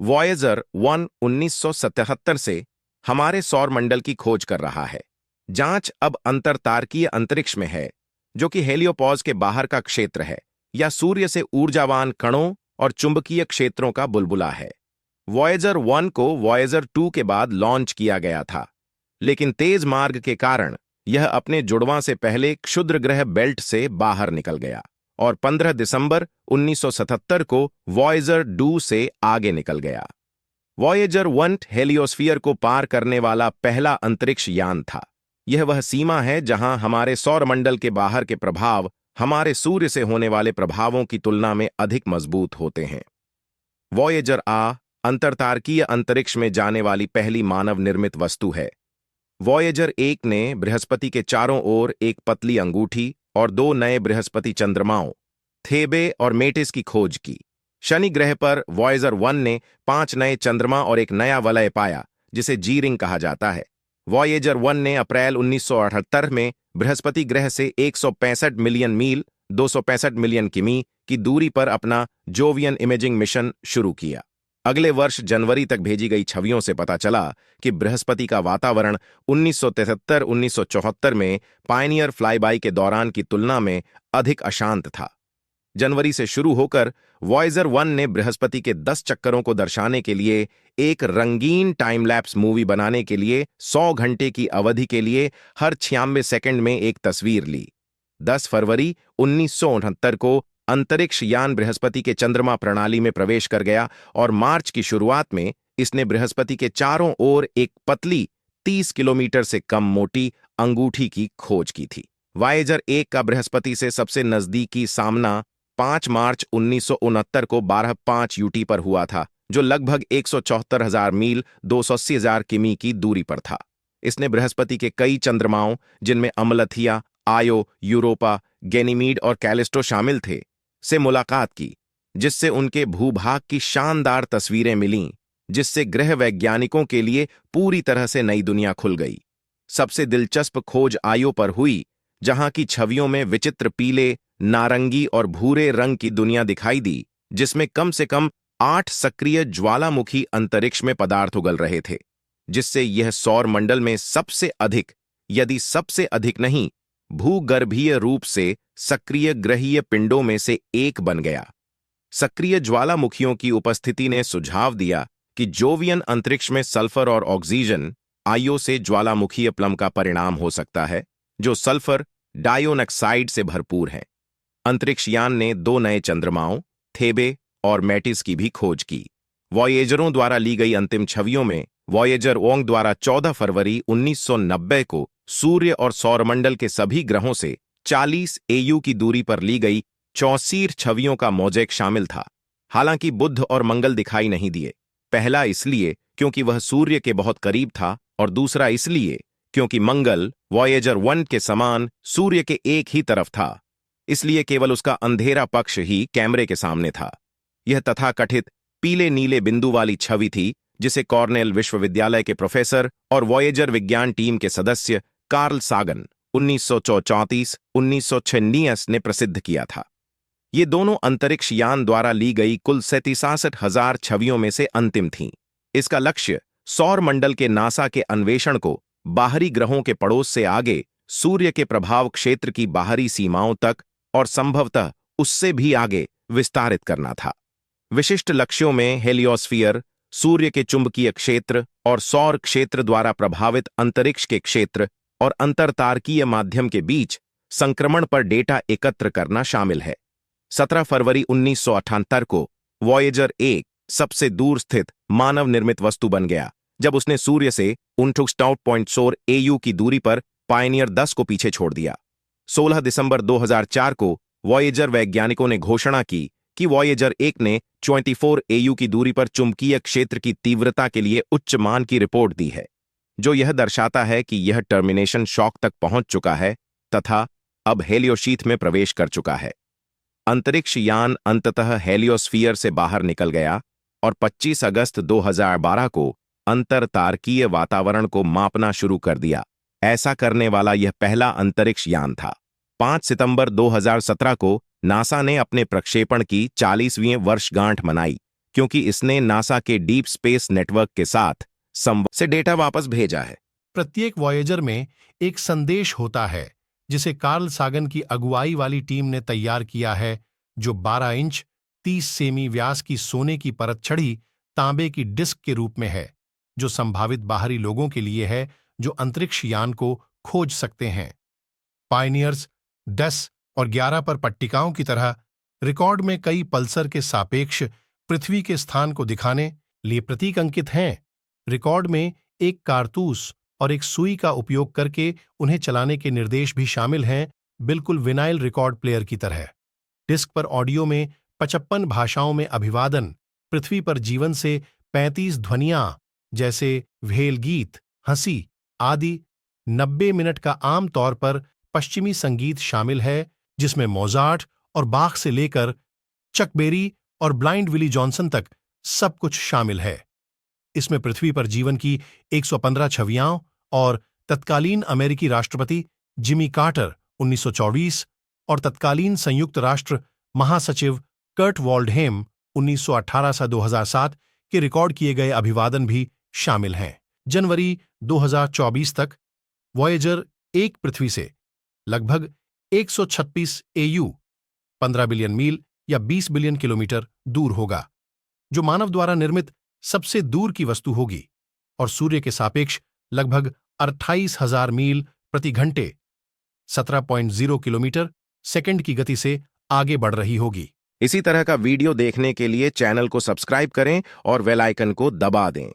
Voyager 1 1977 से हमारे सौर मंडल की खोज कर रहा है। जांच अब अंतरतारकीय अंतरिक्ष में है, जो कि हेलियोपॉज के बाहर का क्षेत्र है या सूर्य से ऊर्जावान कणों और चुंबकीय क्षेत्रों का बुलबुला है। वॉयेजर 1 को वॉयेजर 2 के बाद लॉन्च किया गया था, लेकिन तेज मार्ग के कारण यह अपने जुड़वां से पहले क्षुद्र ग्रह बेल्ट से बाहर निकल गया और 15 दिसंबर 1977 को वॉयेजर 2 से आगे निकल गया। वॉयेजर 1 हेलियोस्फीयर को पार करने वाला पहला अंतरिक्ष यान था। यह वह सीमा है जहां हमारे सौरमंडल के बाहर के प्रभाव हमारे सूर्य से होने वाले प्रभावों की तुलना में अधिक मजबूत होते हैं। वॉयेजर अंतरतारकीय अंतरिक्ष में जाने वाली पहली मानव निर्मित वस्तु है। वॉयेजर 1 ने बृहस्पति के चारों ओर एक पतली अंगूठी और 2 नए बृहस्पति चंद्रमाओं थेबे और मेटिस की खोज की। शनि ग्रह पर वॉयेजर 1 ने 5 नए चंद्रमा और एक नया वलय पाया, जिसे जी रिंग कहा जाता है। वॉयेजर 1 ने अप्रैल 1978 में बृहस्पति ग्रह से 165 मिलियन मील 265 मिलियन किमी की दूरी पर अपना जोवियन इमेजिंग मिशन शुरू किया। अगले वर्ष जनवरी तक भेजी गई छवियों से पता चला कि बृहस्पति का वातावरण 1973-1974 में पायनियर फ्लाईबाई के दौरान की तुलना में अधिक अशांत था। जनवरी से शुरू होकर वॉयेजर 1 ने बृहस्पति के 10 चक्करों को दर्शाने के लिए एक रंगीन टाइम लैप्स मूवी बनाने के लिए 100 घंटे की अवधि के लिए हर 96 सेकंड में एक तस्वीर ली। 10 फरवरी 1969 को अंतरिक्ष यान बृहस्पति के चंद्रमा प्रणाली में प्रवेश कर गया और मार्च की शुरुआत में इसने बृहस्पति के चारों ओर एक पतली 30 किलोमीटर से कम मोटी अंगूठी की खोज की थी। वॉयेजर 1 का बृहस्पति से सबसे नजदीकी सामना 5 मार्च 1969 को 12:05 यूटी पर हुआ था, जो लगभग 174,000 मील 280,000 किमी की दूरी पर था। इसने बृहस्पति के कई चंद्रमाओं, जिनमें अमलथिया, आयो, यूरोपा, गैनीमीड और कैलिस्टो शामिल थे, से मुलाकात की, जिससे उनके भूभाग की शानदार तस्वीरें मिलीं, जिससे ग्रह वैज्ञानिकों के लिए पूरी तरह से नई दुनिया खुल गई। सबसे दिलचस्प खोज आयो पर हुई, जहां की छवियों में विचित्र पीले, नारंगी और भूरे रंग की दुनिया दिखाई दी, जिसमें कम से कम 8 सक्रिय ज्वालामुखी अंतरिक्ष में पदार्थ उगल रहे थे, जिससे यह सौर मंडल में सबसे अधिक, यदि सबसे अधिक नहीं, भूगर्भीय रूप से सक्रिय ग्रहीय पिंडों में से एक बन गया। सक्रिय ज्वालामुखियों की उपस्थिति ने सुझाव दिया कि जोवियन अंतरिक्ष में सल्फर और ऑक्सीजन आयो से ज्वालामुखीय प्लम का परिणाम हो सकता है, जो सल्फर डाइऑक्साइड से भरपूर है। अंतरिक्ष यान ने 2 नए चंद्रमाओं थेबे और मेटिस की भी खोज की। वॉयेजरों द्वारा ली गई अंतिम छवियों में वॉयेजर 1 द्वारा 14 फरवरी 1990 को सूर्य और सौरमंडल के सभी ग्रहों से 40 एयू की दूरी पर ली गई 64 छवियों का मोज़ेक शामिल था। हालांकि बुध और मंगल दिखाई नहीं दिए। पहला इसलिए क्योंकि वह सूर्य के बहुत करीब था और दूसरा इसलिए क्योंकि मंगल वॉयेजर 1 के समान सूर्य के एक ही तरफ था, इसलिए केवल उसका अंधेरा पक्ष ही कैमरे के सामने था। यह तथाकथित पीले नीले बिंदु वाली छवि थी, जिसे कॉर्नेल विश्वविद्यालय के प्रोफेसर और वॉयेजर विज्ञान टीम के सदस्य कार्ल सागन 1934-1996 ने प्रसिद्ध किया था। ये दोनों अंतरिक्ष यान द्वारा ली गई कुल 67,000 छवियों में से अंतिम थीं। इसका लक्ष्य सौर मंडल के नासा के अन्वेषण को बाहरी ग्रहों के पड़ोस से आगे सूर्य के प्रभाव क्षेत्र की बाहरी सीमाओं तक और संभवतः उससे भी आगे विस्तारित करना था। विशिष्ट लक्ष्यों में हेलियोस्फीयर, सूर्य के चुंबकीय क्षेत्र और सौर क्षेत्र द्वारा प्रभावित अंतरिक्ष के क्षेत्र और अंतरतारकीय माध्यम के बीच संक्रमण पर डेटा एकत्र करना शामिल है। 17 फरवरी 1978 को वॉयेजर 1 सबसे दूर स्थित मानव निर्मित वस्तु बन गया, जब उसने सूर्य से 49.4 एयू की दूरी पर पायनियर 10 को पीछे छोड़ दिया। 16 दिसंबर 2004 को वॉयेजर वैज्ञानिकों ने घोषणा की कि वॉयेजर 1 ने 24 एयू की दूरी पर चुंबकीय क्षेत्र की तीव्रता के लिए उच्च मान की रिपोर्ट दी है, जो यह दर्शाता है कि यह टर्मिनेशन शॉक तक पहुंच चुका है तथा अब हेलियोशीथ में प्रवेश कर चुका है। अंतरिक्ष यान अंततः हेलियोस्फीयर से बाहर निकल गया और 25 अगस्त 2012 को अंतरतारकीय वातावरण को मापना शुरू कर दिया। ऐसा करने वाला यह पहला अंतरिक्ष यान था। 5 सितंबर 2017 को नासा ने अपने प्रक्षेपण की 40वीं वर्षगांठ मनाई, क्योंकि इसने नासा के डीप स्पेस नेटवर्क के साथ संवाद से डेटा वापस भेजा है। प्रत्येक वॉयेजर में एक संदेश होता है जिसे कार्ल सागन की अगुवाई वाली टीम ने तैयार किया है, जो 12 इंच 30 सेमी व्यास की सोने की परत चढ़ी तांबे की डिस्क के रूप में है, जो संभावित बाहरी लोगों के लिए है जो अंतरिक्ष यान को खोज सकते हैं। पायनियर्स 10 और 11 पर पट्टिकाओं की तरह रिकॉर्ड में कई पल्सर के सापेक्ष पृथ्वी के स्थान को दिखाने लिए प्रतीक अंकित हैं। रिकॉर्ड में एक कारतूस और एक सुई का उपयोग करके उन्हें चलाने के निर्देश भी शामिल हैं, बिल्कुल विनाइल रिकॉर्ड प्लेयर की तरह। डिस्क पर ऑडियो में 55 भाषाओं में अभिवादन, पृथ्वी पर जीवन से 35 ध्वनियां जैसे व्हेल गीत, हंसी आदि। 90 मिनट का आम तौर पर पश्चिमी संगीत शामिल है, जिसमें मोजार्ट और बाख से लेकर चक बेरी और ब्लाइंड विली जॉनसन तक सब कुछ शामिल है। इसमें पृथ्वी पर जीवन की 115 छवियां और तत्कालीन अमेरिकी राष्ट्रपति जिमी कार्टर 1924 और तत्कालीन संयुक्त राष्ट्र महासचिव कर्ट वॉल्डहेम 1918 से 2007 के रिकॉर्ड किए गए अभिवादन भी शामिल हैं। जनवरी 2024 तक वॉयेजर 1 पृथ्वी से लगभग 136 AU 15 बिलियन मील या 20 बिलियन किलोमीटर दूर होगा, जो मानव द्वारा निर्मित सबसे दूर की वस्तु होगी और सूर्य के सापेक्ष लगभग 28,000 मील प्रति घंटे 17.0 किलोमीटर सेकंड की गति से आगे बढ़ रही होगी। इसी तरह का वीडियो देखने के लिए चैनल को सब्सक्राइब करें और बेल आइकन को दबा दें।